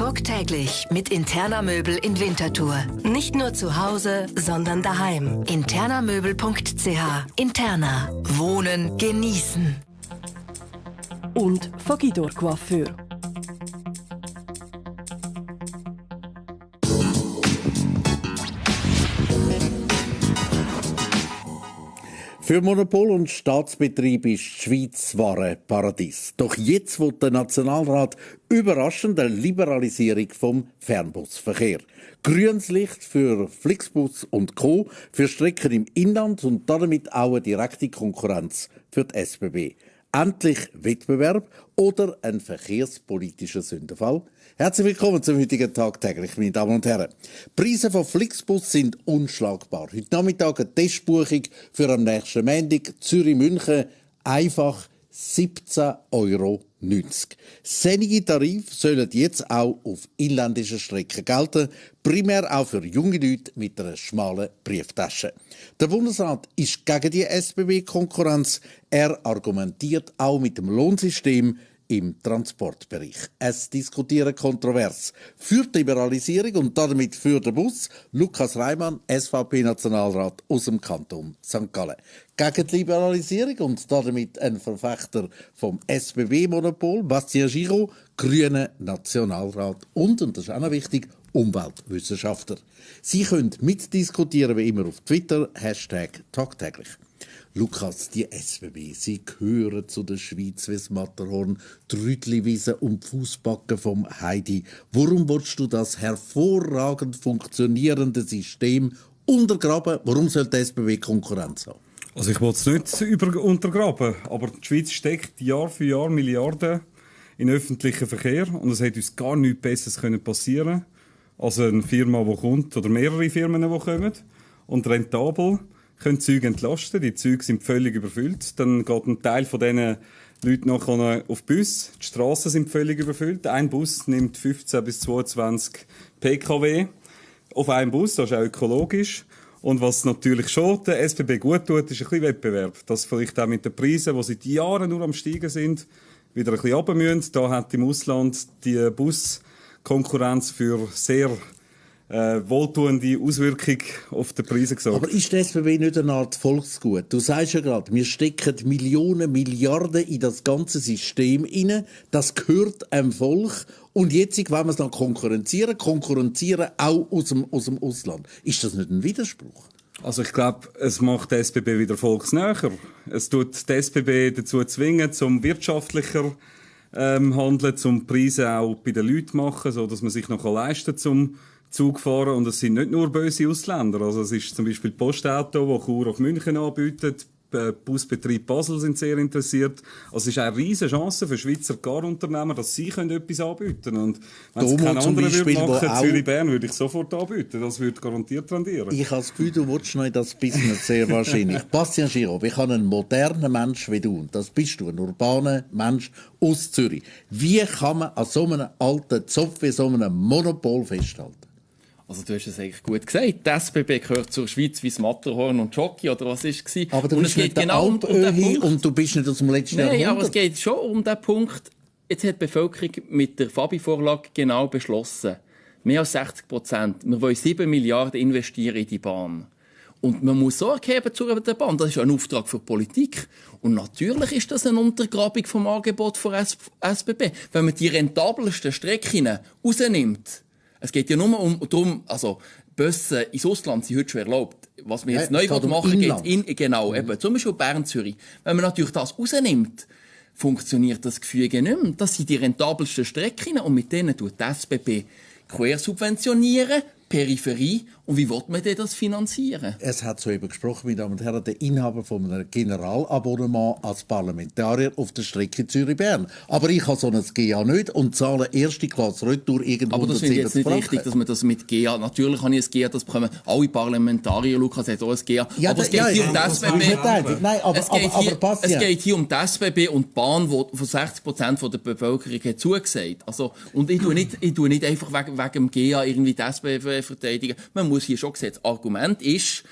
Talk täglich mit Interna Möbel in Winterthur. Nicht nur zu Hause, sondern daheim. Internamöbel.ch. Interna. Wohnen genießen. Und Fogidor Coiffeur. Für Monopol- und Staatsbetriebe ist die Schweiz wahre Paradies. Doch jetzt will der Nationalrat überraschend eine Liberalisierung vom Fernbusverkehr. Grünes Licht für Flixbus und Co. für Strecken im Inland und damit auch eine direkte Konkurrenz für die SBB. Endlich Wettbewerb oder ein verkehrspolitischer Sündenfall? Herzlich willkommen zum heutigen Tag täglich, meine Damen und Herren. Die Preise von Flixbus sind unschlagbar. Heute Nachmittag eine Testbuchung für am nächsten Montag Zürich-München. Einfach 17,90 €. Senige Tarife sollen jetzt auch auf inländischen Strecken gelten, primär auch für junge Leute mit einer schmalen Brieftasche. Der Bundesrat ist gegen die SBB-Konkurrenz. Er argumentiert auch mit dem Lohnsystem im Transportbereich. Es diskutieren kontrovers für die Liberalisierung und damit für den Bus Lukas Reimann, SVP-Nationalrat aus dem Kanton St. Gallen. Gegen die Liberalisierung und damit ein Verfechter vom SBB-Monopol Passagiere, grüner Nationalrat und das ist auch noch wichtig, Umweltwissenschaftler. Sie können mitdiskutieren wie immer auf Twitter, #tagtäglich. Lukas, die SBB, sie gehören zu der Schweiz wie das Matterhorn, die Rütliwiese und die Fussbacken vom Heidi. Warum willst du das hervorragend funktionierende System untergraben? Warum soll die SBB Konkurrenz haben? Also ich will es nicht untergraben, aber die Schweiz steckt Jahr für Jahr Milliarden in öffentlichen Verkehr und es hätte uns gar nichts Besseres passieren können als eine Firma, die kommt, oder mehrere Firmen, die kommen und rentabel können Züge entlasten. Die Züge sind völlig überfüllt. Dann geht ein Teil von diesen Leuten nachher auf die Bus. Die Strassen sind völlig überfüllt. Ein Bus nimmt 15 bis 22 PKW auf einen Bus. Das ist auch ökologisch. Und was natürlich schon der SBB gut tut, ist ein bisschen Wettbewerb. Dass vielleicht auch mit den Preisen, die seit Jahren nur am Steigen sind, wieder ein bisschen runter müssen. Da hat im Ausland die Buskonkurrenz für sehr wohltuende Auswirkung auf die Preise gesorgt. Aber ist die SBB nicht eine Art Volksgut? Du sagst ja gerade, wir stecken Millionen, Milliarden in das ganze System rein. Das gehört einem Volk. Und jetzt, wenn wir es dann konkurrenzieren auch aus dem Ausland. Ist das nicht ein Widerspruch? Also ich glaube, es macht die SBB wieder volksnäher. Es tut die SBB dazu zwingen, zum wirtschaftlicher handeln, zum Preise auch bei den Leuten machen, so dass man sich noch leisten kann, zum Zug fahren. Und es sind nicht nur böse Ausländer. Also es ist zum Beispiel Postauto, das Chur auf München anbietet. Busbetrieb Basel sind sehr interessiert. Also es ist eine riesige Chance für Schweizer Carunternehmer, dass sie etwas anbieten können. Und wenn es kein anderer würde machen, Zürich-Bern, würde ich sofort anbieten. Das würde garantiert rendieren. Ich habe das Gefühl, du willst noch in das Business sehr wahrscheinlich. Passagiere, ich habe einen modernen Mensch wie du. Das bist du, ein urbaner Mensch aus Zürich. Wie kann man an so einem alten Zopf, wie so einem Monopol festhalten? Also du hast es eigentlich gut gesagt. Die SBB gehört zur Schweiz wie das Matterhorn und Jockey oder was ist es? Aber du bist nicht genau um den Punkt. Und du bist nicht aus dem letzten Jahrhundert. Nein, aber es geht schon um den Punkt. Jetzt hat die Bevölkerung mit der Fabi-Vorlage genau beschlossen. Mehr als 60%. Wir wollen 7 Milliarden investieren in die Bahn. Und man muss Sorge haben zu der Bahn. Das ist ein Auftrag für die Politik. Und natürlich ist das eine Untergrabung vom Angebot von SBB. Wenn man die rentabelsten Strecken rausnimmt. Es geht ja nur darum, also Busse ins Ausland sind heute schon erlaubt. Was wir jetzt neu machen, geht genau, eben, zum Beispiel Bern-Zürich. Wenn man natürlich das rausnimmt, funktioniert das Gefüge nicht mehr. Das sind die rentabelsten Strecken und mit denen tut die SBB quer subventionieren, Peripherie. Und wie will man denn das finanzieren? Es hat soeben gesprochen, meine Damen und Herren, der Inhaber von einem Generalabonnement als Parlamentarier auf der Strecke Zürich-Bern. Aber ich habe so ein GA nicht und zahle erste Klasse Retour irgendwo. Aber das finde ich jetzt nicht richtig, dass man das mit GA... Natürlich habe ich ein GA, das bekommen alle Parlamentarier. Lukas hat auch ein GA. Ja, aber es geht hier um die SBB. Nein, es geht hier um die SBB und die Bahn, die von 60% der Bevölkerung hat zugesagt. Also, und ich tue nicht einfach wegen dem GA irgendwie die SBB verteidigen. Man muss hier schon sehen, das Argument ist,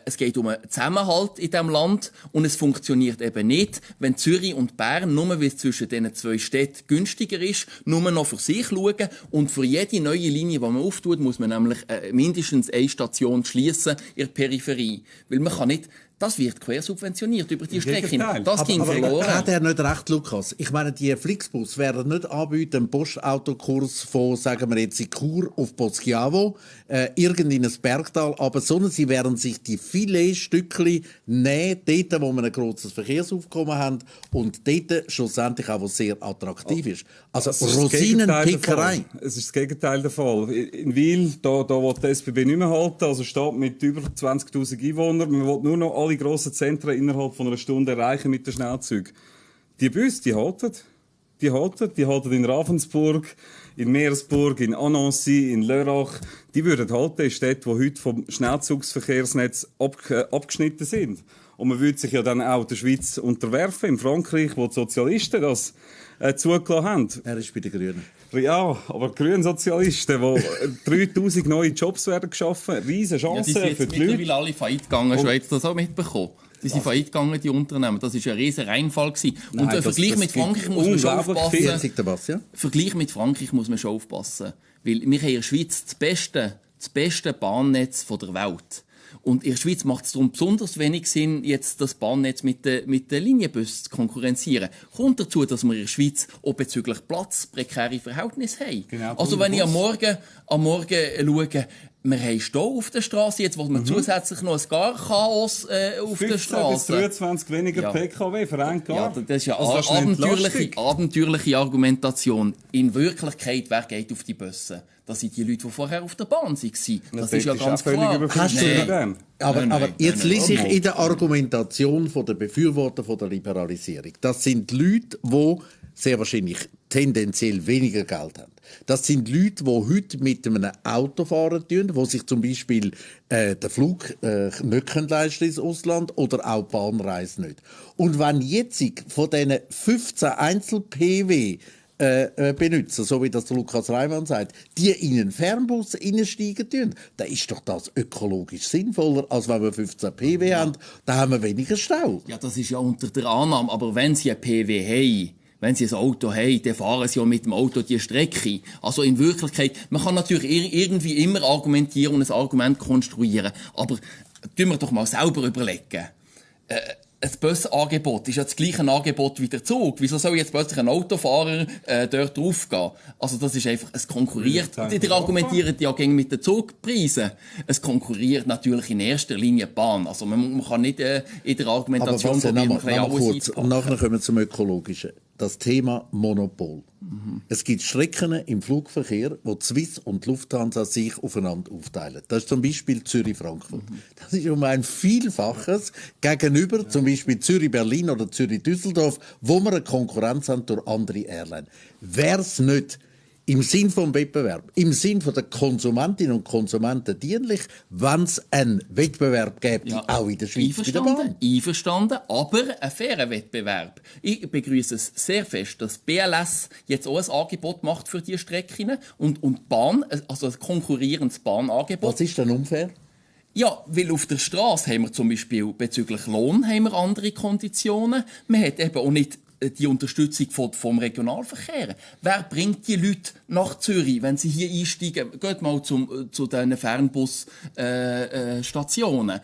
es geht um einen Zusammenhalt in diesem Land und es funktioniert eben nicht, wenn Zürich und Bern, nur weil es zwischen diesen zwei Städten günstiger ist, nur noch für sich schauen und für jede neue Linie, die man auftut, muss man nämlich mindestens eine Station schliessen in der Peripherie. Weil man kann nicht, das wird quersubventioniert über die Strecke. Das ging verloren. Hat er nicht recht, Lukas? Ich meine, die Flixbus werden nicht anbieten, einen Postautokurs von, sagen wir jetzt, in Chur auf Poschiavo, irgendein Bergtal, aber sondern sie werden sich die Filetstückchen nehmen, dort, wo wir ein grosses Verkehrsaufkommen haben und dort schlussendlich auch, wo es sehr attraktiv ist. Also Rosinenpickerei. Es ist das Gegenteil der Fall. In Wil, da will die SBB nicht mehr halten, also steht mit über 20'000 Einwohnern, man will nur noch alle grossen Zentren innerhalb von einer Stunde erreichen mit den Schnellzügen. Die Busse, die halten in Ravensburg, in Meersburg, in Annecy, in Lörrach. Die würden halten in Städten, die heute vom Schnellzugsverkehrsnetz abgeschnitten sind. Und man würde sich ja dann auch der Schweiz unterwerfen, in Frankreich, wo die Sozialisten das zugelassen haben. Er ist bei den Grünen. Ja, aber Grünsozialisten, wo 3000 neue Jobs werden geschaffen, riesen Chancen für die Leute. Die sind mittlerweile alle Feit gegangen, schon jetzt das auch mitbekommen. Die sind Feit gegangen, die Unternehmen. Das war ein riesen Reinfall. Und der Vergleich mit Frankreich muss man schon aufpassen. Vergleich mit Frankreich muss man schon aufpassen. Weil wir haben in der Schweiz das beste Bahnnetz der Welt. Und in der Schweiz macht es darum besonders wenig Sinn, jetzt das Bahnnetz mit den Linienbussen zu konkurrenzieren. Kommt dazu, dass wir in der Schweiz auch bezüglich Platz prekäre Verhältnisse haben. Genau, also wenn ich am Morgen schaue, wir haben Stau auf der Straße, jetzt wollen wir zusätzlich noch ein Gar-Chaos auf der Straße. 15 bis 23 weniger PKW für ein Gar. Ja, das ist ja abenteuerliche Argumentation. In Wirklichkeit, wer geht auf die Busse? Das sind die Leute, die vorher auf der Bahn waren. Das ist ja ganz klar. Aber jetzt lese ich in der Argumentation der Befürworter der Liberalisierung. Das sind Leute, die sehr wahrscheinlich tendenziell weniger Geld haben. Das sind Leute, die heute mit einem Auto fahren, die sich zum Beispiel den Flug nicht leisten ins Ausland oder auch die Bahnreise nicht. Und wenn jetzt von diesen 15 Einzel-PW benutzen, so wie das Lukas Reimann sagt, die in einen Fernbus einsteigen tun, dann ist doch das ökologisch sinnvoller, als wenn wir 15 PW haben, dann haben wir weniger Stau. Ja, das ist ja unter der Annahme, aber wenn sie ein PW haben, wenn sie ein Auto haben, dann fahren sie ja mit dem Auto die Strecke. Also in Wirklichkeit, man kann natürlich irgendwie immer argumentieren und ein Argument konstruieren, aber tun wir doch mal selber überlegen. Ein Busangebot ist ja das gleiche Angebot wie der Zug. Wieso soll jetzt plötzlich ein Autofahrer dort draufgehen? Also das ist einfach, es konkurriert. Die argumentieren ja gegen mit den Zugpreisen. Es konkurriert natürlich in erster Linie die Bahn. Also man kann nicht in der Argumentation kurz. Und nachher kommen wir zum Ökologischen. Das Thema Monopol. Es gibt Strecken im Flugverkehr, wo die Swiss und die Lufthansa sich aufeinander aufteilen. Das ist zum Beispiel Zürich-Frankfurt. Das ist um ein Vielfaches gegenüber zum Beispiel Zürich-Berlin oder Zürich-Düsseldorf, wo wir eine Konkurrenz haben durch andere Airlines. Wäre es nicht im Sinn vom Wettbewerb, im Sinn der Konsumentinnen und Konsumenten dienlich, wenn es einen Wettbewerb gäbe, ja, auch in der Schweiz bei der Bahn? Einverstanden, aber ein fairer Wettbewerb. Ich begrüße es sehr fest, dass BLS jetzt auch ein Angebot macht für diese Strecken und Bahn, also ein konkurrierendes Bahnangebot. Was ist denn unfair? Ja, weil auf der Straße haben wir zum Beispiel bezüglich Lohn haben wir andere Konditionen. Man hat eben auch nicht die Unterstützung vom Regionalverkehr. Wer bringt die Leute nach Zürich, wenn sie hier einsteigen? Geht mal zu diesen Fernbus-Stationen.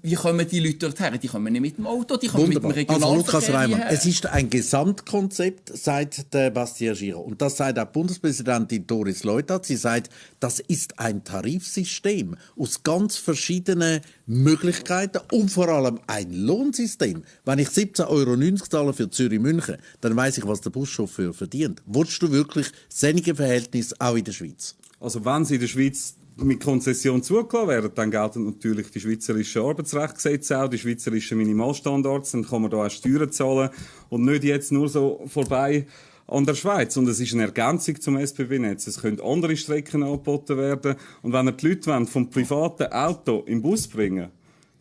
Wie kommen die Leute dorthin? Die kommen nicht mit dem Auto, die kommen Wunderbar. Mit dem Regionalverkehr. Also Lukas Reimann, es ist ein Gesamtkonzept seit der Passagiere. Und das sagt auch Bundespräsidentin Doris Leuthard. Sie sagt, das ist ein Tarifsystem aus ganz verschiedenen Möglichkeiten und vor allem ein Lohnsystem. Wenn ich 17,90 € zahle für Zürich-München, dann weiss ich, was der Buschauffeur verdient. Willst du wirklich solche Verhältnisse auch in der Schweiz? Also wenn sie in der Schweiz mit Konzession zugelassen werden, dann gelten natürlich die schweizerischen Arbeitsrechtsgesetze auch, die schweizerischen Minimalstandards, dann kann man da auch Steuern zahlen und nicht jetzt nur so vorbei an der Schweiz. Und es ist eine Ergänzung zum SBB-Netz. Es können andere Strecken angeboten werden. Und wenn ihr die Leute vom privaten Auto im Bus bringen,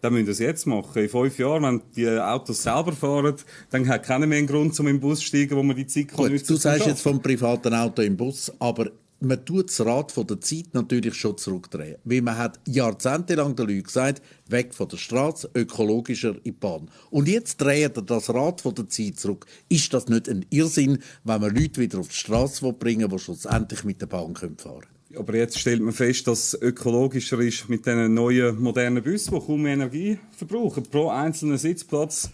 dann müssen wir das jetzt machen. In 5 Jahren, wenn die Autos selber fahren, dann hat keiner mehr einen Grund, um im Bus zu steigen, wo man die Zeit kann. Gut, du sagst jetzt vom privaten Auto im Bus, aber man tut das Rad von der Zeit natürlich schon zurückdrehen. Weil man hat jahrzehntelang den Leuten gesagt, weg von der Straße, ökologischer in die Bahn. Und jetzt dreht er das Rad von der Zeit zurück. Ist das nicht ein Irrsinn, wenn man Leute wieder auf die Straße bringen will, die schlussendlich mit der Bahn fahren können? Aber jetzt stellt man fest, dass es ökologischer ist mit diesen neuen, modernen Bussen, die kaum mehr Energie verbrauchen. Pro einzelnen Sitzplatz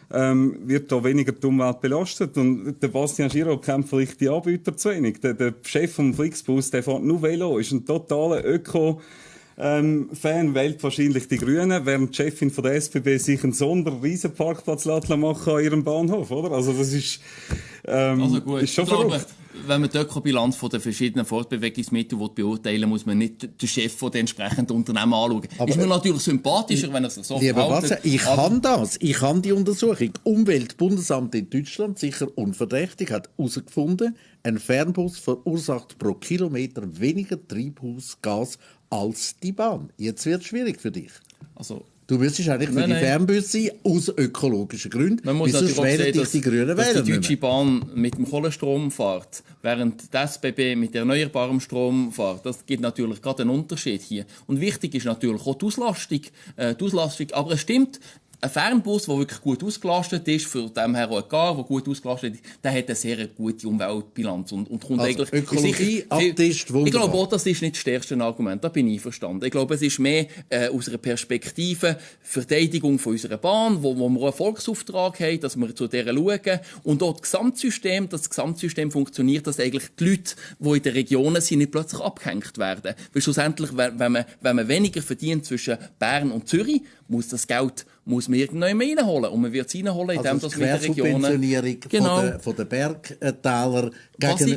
wird da weniger die Umwelt belastet. Und der Bastian Giraud kennt vielleicht die Anbieter zu wenig. Der Chef vom Flixbus, der fährt nur Velo, ist ein totaler Fan, wählt wahrscheinlich die Grünen, während die Chefin von der SBB sich einen Riesenparkplatz machen an ihrem Bahnhof, oder? Also das ist, also gut, ist schon ich glaube, verrückt. Wenn man die Ökobilanz der verschiedenen Fortbewegungsmittel beurteilen, muss man nicht den Chef von den entsprechenden Unternehmen anschauen. Aber ist mir natürlich sympathischer, wenn er sich so verhält. Ich habe die Untersuchung. Umweltbundesamt in Deutschland, sicher unverdächtig, hat herausgefunden, ein Fernbus verursacht pro Kilometer weniger Treibhausgas als die Bahn. Jetzt wird es schwierig für dich. Also, du müsstest eigentlich für die Fernbusse aus ökologischen Gründen. Man muss natürlich sehen, dich die Grünen wählen. Die Deutsche Bahn mit dem Kohlenstrom fährt, während die SBB mit erneuerbarem Strom fährt. Das gibt natürlich gerade einen Unterschied hier. Und wichtig ist natürlich auch die Auslastung. Aber es stimmt, ein Fernbus, der wirklich gut ausgelastet ist, für den her auch ein Gar, der gut ausgelastet ist, der hat eine sehr gute Umweltbilanz und kommt also eigentlich... Ökologie abtischt, wunderbar. Ich glaube auch, das ist nicht das stärkste Argument, da bin ich einverstanden. Ich glaube, es ist mehr aus einer Perspektive Verteidigung von unserer Bahn, wo wir auch einen Volksauftrag haben, dass wir zu dieser schauen. Und auch das Gesamtsystem funktioniert, dass eigentlich die Leute, die in den Regionen sind, nicht plötzlich abgehängt werden. Weil schlussendlich, wenn man weniger verdient zwischen Bern und Zürich, muss das Geld muss man irgendwann reinholen. Und man wird es reinholen, indem also das mit den Regionen... Genau. von den Bergtälern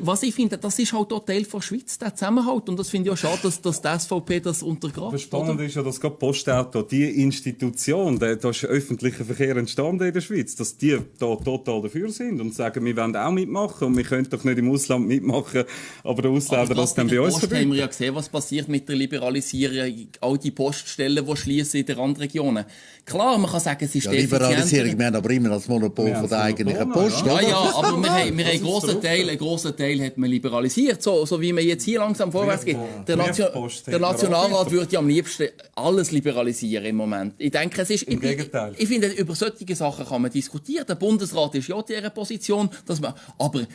was ich finde, das ist halt auch Teil der Schweiz, der Zusammenhalt. Und das finde ich auch schade, dass die SVP das untergräbt. Das Spannende ist ja, dass gerade Postauto, die Institution, da ist öffentlicher Verkehr entstanden in der Schweiz, dass die da total dafür sind und sagen, wir wollen auch mitmachen und wir können doch nicht im Ausland mitmachen, aber der Ausländer das dann bei uns verbieten. Haben wir ja gesehen, was passiert mit der Liberalisierung, all die Poststellen, die schließen in den Randregionen. Klar, man kann sagen, es ist Liberalisierung, wir haben aber immer das Monopol von der eigentlichen Post. Ja, aber wir haben einen grossen Teil hat man liberalisiert, so wie man jetzt hier langsam vorwärts geht. Der Nationalrat würde ja am liebsten alles liberalisieren im Moment. Ich denke, es ist... Im Gegenteil. Ich finde, über solche Sachen kann man diskutieren. Der Bundesrat ist ja in dieser Position, dass man... Aber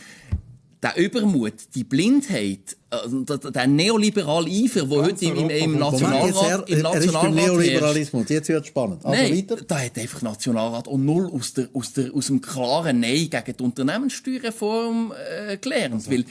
der Übermut, die Blindheit, der neoliberale Eifer, der heute im Nationalrat ist beim Neoliberalismus. Jetzt wird es spannend. Also nein, weiter. da hat einfach der Nationalrat auch null aus dem klaren Nein gegen die Unternehmenssteuerreform gelernt. Also, weil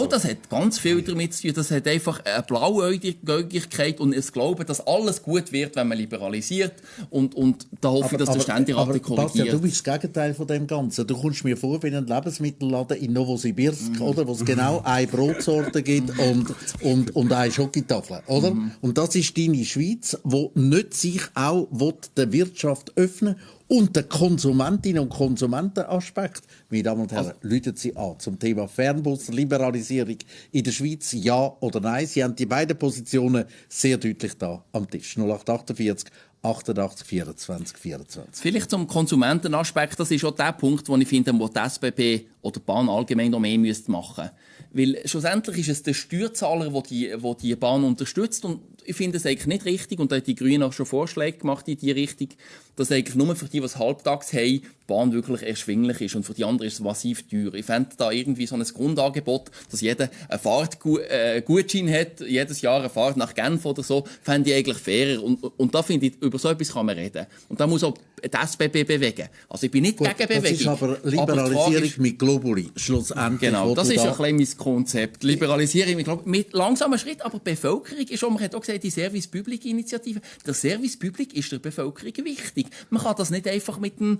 das hat ganz viel damit zu tun. Das hat einfach eine Blauäugigkeit und es Glauben, dass alles gut wird, wenn man liberalisiert. Und da hoffe ich, dass der Ständerat korrigiert. Du bist das Gegenteil von dem Ganzen. Du kommst mir vor wie ein Lebensmittelladen in Novosibirsk, oder, wo es genau ein Brotsorte gibt und eine Schokotafel, oder? Und das ist deine Schweiz, wo nicht sich auch der Wirtschaft öffnen und der Konsumentinnen- und Konsumentenaspekt. Meine Damen und Herren, läuten Sie an zum Thema Fernbus, Liberalisierung in der Schweiz, ja oder nein. Sie haben die beiden Positionen sehr deutlich da am Tisch. 0848 88 24 24. Vielleicht zum Konsumentenaspekt, das ist auch der Punkt, wo ich finde, wo die SBB oder die Bahn allgemein noch mehr machen müsste. Weil schlussendlich ist es der Steuerzahler, der die Bahn unterstützt. Und ich finde es eigentlich nicht richtig, und da hat die Grünen auch schon Vorschläge gemacht in die Richtung, dass eigentlich nur für die, die es halbtags haben, die Bahn wirklich erschwinglich ist. Und für die anderen ist es massiv teuer. Ich fände da irgendwie so ein Grundangebot, dass jeder einen Fahrtgutschein hat, jedes Jahr eine Fahrt nach Genf oder so, fände ich eigentlich fairer. Und da finde ich, über so etwas kann man reden. Und da muss auch die SBB bewegen. Also ich bin nicht gegen Bewegung. Das ist aber Liberalisierung mit Globuli, schlussendlich. Genau, das ist ein klein mein Konzept. Liberalisierung mit langsamen Schritt, aber die Bevölkerung ist auch, man hat auch gesagt, die Service-Public-Initiative. Der Service-Public ist der Bevölkerung wichtig. Man kann das nicht einfach mit dem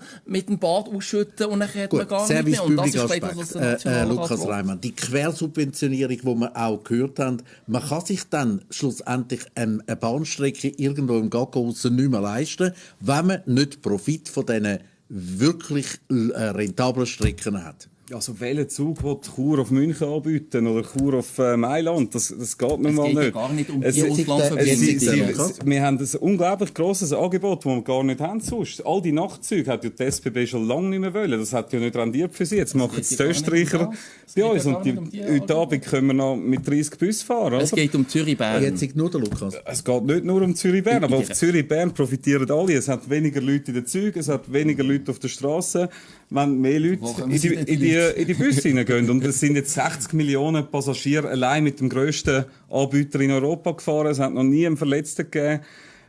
Bad ausschütten und dann hat man gar nicht mehr. Und das ist vielleicht Lukas Reimann, die Quersubventionierung, die wir auch gehört haben, man kann sich dann schlussendlich eine Bahnstrecke irgendwo im Gagos nicht mehr leisten, wenn man nicht Profit von diesen wirklich rentablen Strecken hat. Ja, so welchen Zug will Chur auf München anbieten oder Chur auf Mailand? Das geht nun mal nicht. Es geht gar nicht um die Auslandsverbindungen. Wir haben ein unglaublich grosses Angebot, das wir gar nicht haben sonst. All die Nachtzüge hat ja die SBB schon lange nicht mehr wollen. Das hat ja nicht rendiert für sie. Jetzt machen es die Österreicher bei uns. Und heute Abend können wir noch mit 30 Bussen fahren. Es geht um Zürich-Bern. Jetzt nur der Lukas. Es geht nicht nur um Zürich-Bern, aber auf Zürich-Bern profitieren alle. Es hat weniger Leute in den Zügen, es hat weniger Leute auf der Straße, wenn mehr Leute in die Busse hineingehen. Und es sind jetzt 60 Millionen Passagiere allein mit dem grössten Anbieter in Europa gefahren. Es hat noch nie einen Verletzten gegeben.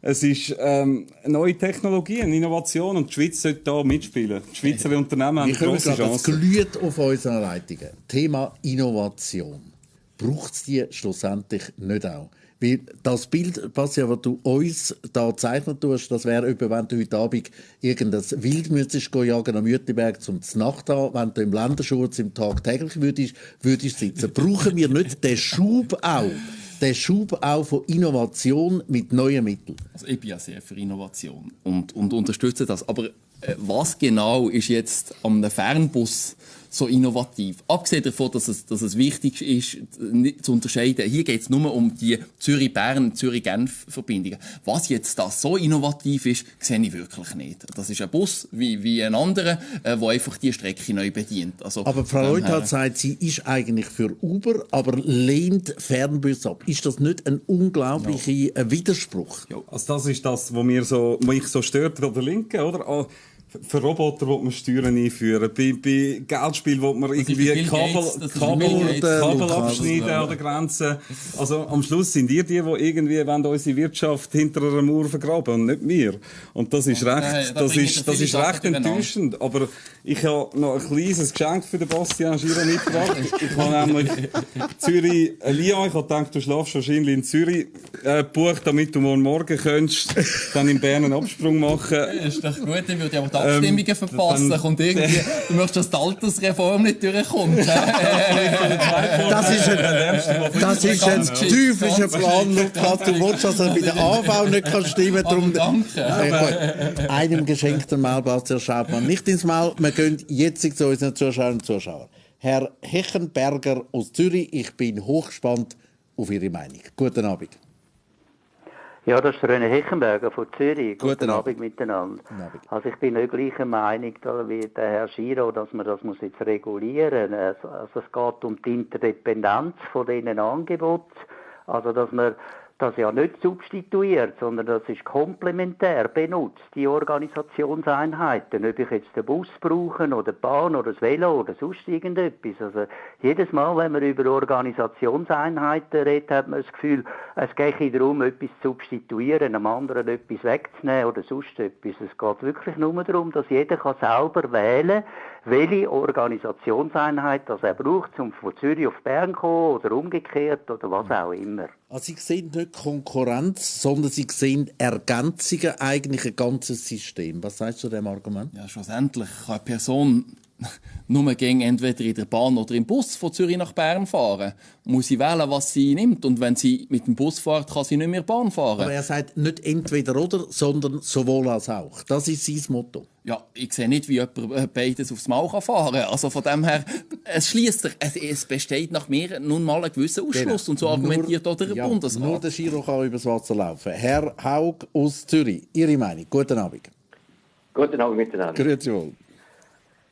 Es ist neue Technologie, eine Innovation und die Schweiz sollte da mitspielen. Die Schweizer Unternehmen haben grosse Chancen. Es glüht auf unseren Leitungen. Thema Innovation. Braucht es die schlussendlich nicht auch? Weil das Bild, Passia, das du uns da zeichnen tust, das wäre etwa, wenn du heute Abend irgendein Wild müsstest jagen am Mütterberg zum Znacht haben, wenn du im Länderschutz im tagtäglich würdest sitzen. Brauchen wir nicht den Schub auch von Innovation mit neuen Mitteln? Also ich bin ja sehr für Innovation und unterstütze das. Aber was genau ist jetzt am Fernbus so innovativ? Abgesehen davon, dass es wichtig ist, zu unterscheiden. Hier geht es nur um die Zürich-Bern, Zürich-Genf-Verbindungen. Was jetzt da so innovativ ist, sehe ich wirklich nicht. Das ist ein Bus wie ein anderer, der einfach die Strecke neu bedient. Also, aber Frau Leuthard sagt, sie ist eigentlich für Uber, aber lehnt Fernbus ab. Ist das nicht ein unglaublicher Widerspruch? Ja, also das ist das, was mich so stört bei der Linken, oder? Für Roboter will man Steuern einführen. Bei Geldspielen will man irgendwie Kabel abschneiden an der Grenze. Also am Schluss sind die irgendwie unsere Wirtschaft hinter einer Mauer vergraben und nicht wir. Und das ist recht enttäuschend. Aber ich habe noch ein kleines Geschenk für den Bastian Giro mitgebracht. Ich habe nämlich Zürich-Lyon, ich habe gedacht, du schlafst wahrscheinlich in Zürich, gebucht, damit du morgen könntest dann in Bern einen Absprung machen. Ist doch gut, ich würde aber die Abstimmungen verpassen und irgendwie, du möchtest, dass die Altersreform nicht durchkommt. Das ist ein teuflischer Plan, Lukas. Du willst, dass er bei der AV nicht stimmen kann. Danke. Einem geschenkten Maul passt der Schaubmann nicht ins Maul. Wir gehen jetzt zu unseren Zuschauerinnen und Zuschauern. Herr Hechenberger aus Zürich, ich bin hochgespannt auf Ihre Meinung. Guten Abend. Ja, das ist der René Hechenberger von Zürich. Guten Abend miteinander. Also ich bin nicht gleicher Meinung wie der Herr Giro, dass man das muss jetzt regulieren muss. Also es geht um die Interdependenz von diesen Angeboten. Also dass man das ja nicht substituiert, sondern das ist komplementär benutzt, die Organisationseinheiten. Ob ich jetzt den Bus brauche oder die Bahn oder das Velo oder sonst irgendetwas. Also jedes Mal, wenn man über Organisationseinheiten redet, hat man das Gefühl, es gehe darum, etwas zu substituieren, einem anderen etwas wegzunehmen oder sonst etwas. Es geht wirklich nur darum, dass jeder selber wählen kann, welche Organisationseinheit das er braucht, um von Zürich auf Bern zu kommen oder umgekehrt oder was auch immer. Also Sie sehen nicht Konkurrenz, sondern Sie sehen Ergänzungen, eigentlich ein ganzes System. Was sagst du zu dem Argument? Ja, schlussendlich kann eine Person nur gegen entweder in der Bahn oder im Bus von Zürich nach Bern fahren. Muss sie wählen, was sie nimmt. Und wenn sie mit dem Bus fährt, kann sie nicht mehr Bahn fahren. Aber er sagt nicht entweder oder, sondern sowohl als auch. Das ist sein Motto. Ja, ich sehe nicht, wie jemand beides aufs Maul fahren kann. Also von dem her, es schließt sich, es besteht nach mir nun mal ein gewisser Ausschluss. Genau. Und so argumentiert auch der Bundesrat. Nur der Giro kann übers Wasser laufen. Herr Haug aus Zürich, Ihre Meinung. Guten Abend. Guten Abend miteinander. Grüezi wohl.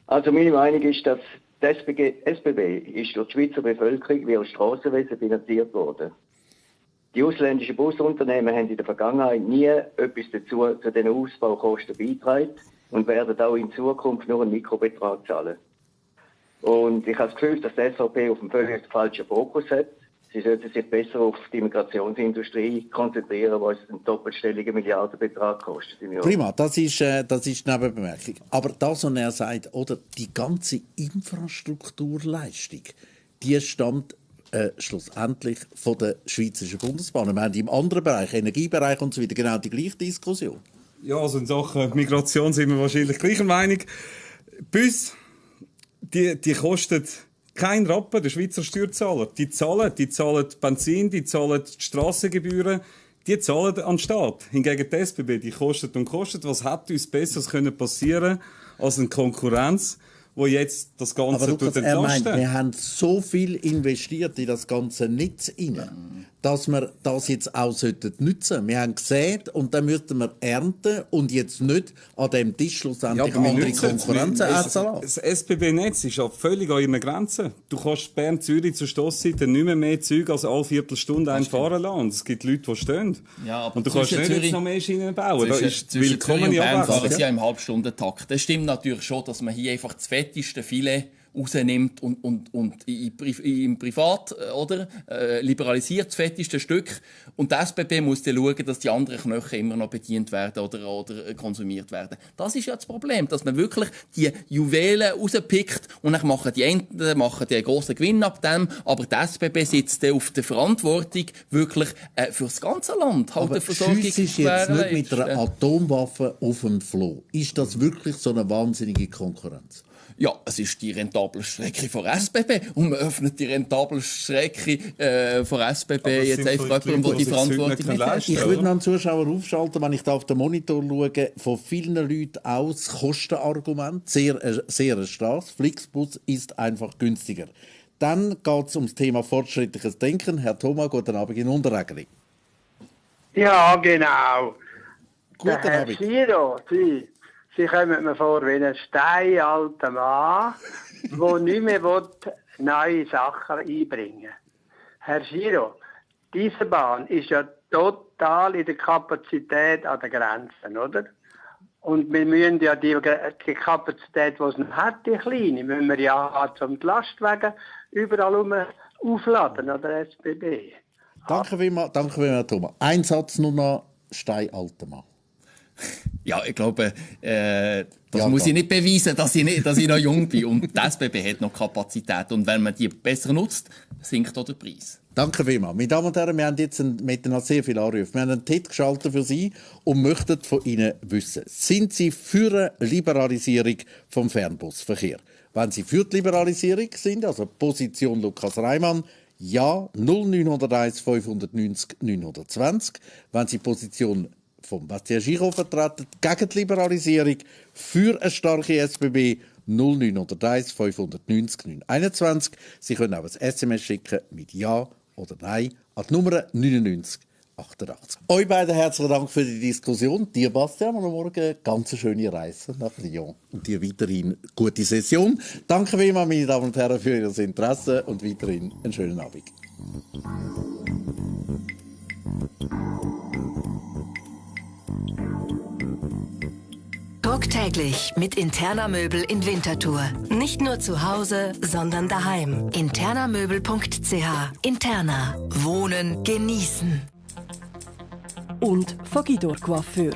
Also meine Meinung ist, dass die SBB ist durch die Schweizer Bevölkerung wie das Strassenwesen finanziert worden. Die ausländischen Busunternehmen haben in der Vergangenheit nie etwas dazu zu den Ausbaukosten beigetragen und werden auch in Zukunft nur einen Mikrobetrag zahlen. Und ich habe das Gefühl, dass die SVP auf einen völlig falschen Fokus hat. Sie sollten sich besser auf die Migrationsindustrie konzentrieren, was einen doppelstelligen Milliardenbetrag kostet im Jahr. Prima, das ist die Nebenbemerkung. Aber das, was er sagt, oder die ganze Infrastrukturleistung, die stammt schlussendlich von der Schweizerischen Bundesbahn. Wir haben im anderen Bereich, Energiebereich und so weiter, genau die gleiche Diskussion. Ja, also in Sachen Migration sind wir wahrscheinlich gleicher Meinung. Bus, die kosten kein Rappen, der Schweizer Steuerzahler. Die zahlen Benzin, die zahlen die Strassengebühren, die zahlen an den Staat. Hingegen die SBB, die kostet und kostet. Was hätte uns Besseres passieren können als eine Konkurrenz, wo jetzt das Ganze aber Lukas, entlasten. Wir haben so viel investiert in das ganze Netz rein, dass wir das jetzt auch nutzen sollten. Wir haben gesät und dann müssten wir ernten und jetzt nicht an dem Tisch schlussendlich andere Konkurrenzen essen lassen. Das SBB-Netz ist ja völlig an ihren Grenzen. Du kannst Bern-Zürich zur Stossseite nicht mehr Züge als alle Viertelstunde fahren lassen. Und es gibt Leute, die stehen. Ja, und du kannst nicht jetzt noch mehr Schienen bauen. Da ist willkommen Bern fahren sie ja im Halbstundentakt. Das stimmt natürlich schon, dass man hier einfach das fetteste Filet rausnimmt und im Privat oder liberalisiert das fetteste Stück. Und die SBB muss dann schauen, dass die anderen Knochen immer noch bedient werden oder konsumiert werden. Das ist ja das Problem, dass man wirklich die Juwelen rauspickt und dann machen die Enten den grossen Gewinn ab dem, aber die SBB sitzt dann auf der Verantwortung wirklich für das ganze Land. Halt aber Versorgung ist jetzt nicht mit einer Atomwaffe auf dem Floh. Ist das wirklich so eine wahnsinnige Konkurrenz? Ja, es ist die rentable Strecke von SBB und man öffnet die rentable Strecke von SBB aber jetzt einfach jemandem, der die Verantwortung nicht hat. Ich würde noch einen Zuschauer aufschalten, wenn ich da auf den Monitor schaue, von vielen Leuten aus Kostenargument, sehr stark. Flixbus ist einfach günstiger. Dann geht es um das Thema fortschrittliches Denken. Herr Thoma, guten Abend in Unterregli. Ja, genau. Guten Herr Abend. Giro, Sie kommen mir vor wie ein steinalter Mann, der nicht mehr neue Sachen einbringen will. Herr Giro, diese Bahn ist ja total in der Kapazität an den Grenzen, oder? Und wir müssen ja die Kapazität, die es noch hat, die kleine, müssen wir ja zum Lastwagen überall aufladen an der SBB. Danke vielmals, Herr Thoma. Ein Satz nur noch, steinalter Mann. Ja, ich glaube, das muss ich nicht beweisen, dass ich noch jung bin. Und die SBB hat noch Kapazität. Und wenn man die besser nutzt, sinkt auch der Preis. Danke vielmals. Meine Damen und Herren, wir haben jetzt noch sehr viele Anrufe. Wir haben einen Test geschaltet für Sie und möchten von Ihnen wissen, sind Sie für eine Liberalisierung vom Fernbusverkehr? Wenn Sie für die Liberalisierung sind, also Position Lukas Reimann, ja, 0901 590 920. Wenn Sie Position vom Passagiere vertreten, gegen die Liberalisierung, für eine starke SBB, 0901 590 921. Sie können auch ein SMS schicken mit Ja oder Nein an die Nummer 99 88. Euch beiden herzlichen Dank für die Diskussion. Dir, Bastian, und morgen ganz schöne Reise nach Lyon. Und dir weiterhin gute Session. Danke vielmals, meine Damen und Herren, für Ihr Interesse und weiterhin einen schönen Abend. Talk täglich mit interner Möbel in Winterthur. Nicht nur zu Hause, sondern daheim. internermöbel.ch. Interna. Wohnen genießen. Und Fogidor Coiffeur.